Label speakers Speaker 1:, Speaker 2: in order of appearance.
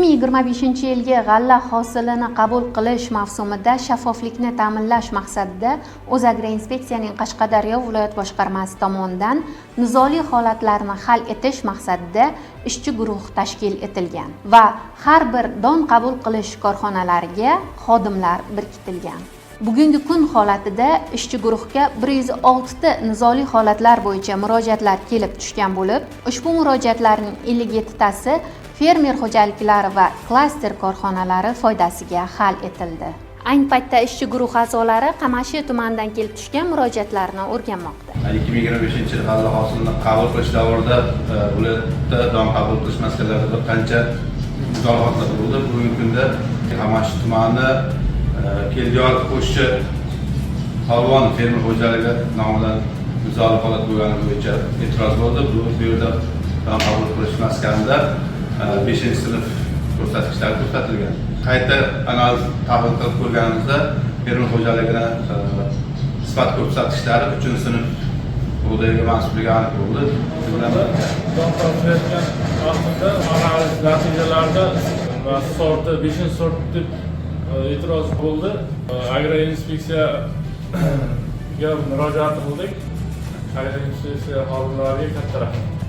Speaker 1: 2025-yilgi g'alla hosilini qabul qilish mavsumida shaffoflikni ta'minlash maqsadida O'zagroinspeksiyaning Qashqadaryo viloyat boshqarmasi tomonidan nizoli holatlarni hal etish maqsadida ishchi guruh tashkil etilgan va har bir don qabul qilish korxonalariga xodimlar berkitilgan. Bugungi kun holatida ishchi guruhga 106 ta nizoli holatlar bo'yicha murojaatlar kelib tushgan bo'lib, ushbu murojaatlarning 57 tasi fermer xo'jaliklari va klaster korxonalari foydasiga hal etildi. Ayni paytda ishchi guruh a'zolari Qamashi tumanidan kelib tushgan murojaatlarni o'rganmoqda.
Speaker 2: 2025-yil g'alla hosilini qabul qilish davrida viloyatda don qabul qilish masalalarida bir qancha mulohazalar bo'ldi. Bugungi kunda Qamashi tumani Keldiyor qo'shchi Polvon fermer xo'jaligi nomidan nizoli holat bo'lgani bo'yicha e'tiroz bo'ldi. Bu yerda don qabul qilish maskanida 5-sinf ko'rsatkichlari ko'rsatilgan. Qayta analiz tahlil qilib ko'rganimizda fermer xo'jaligini sifat ko'rsatkichlari 3-sinf bug'doyga mansubligi aniq bo'ldi.
Speaker 3: Don qabullayotgan vaqtida analiz natijalarida va sorti 5-sort deb e'tiroz bo'ldi. Agroinspeksiyaga murojaat qildik. Agroinspeksiya xodimlariga katta rahmat.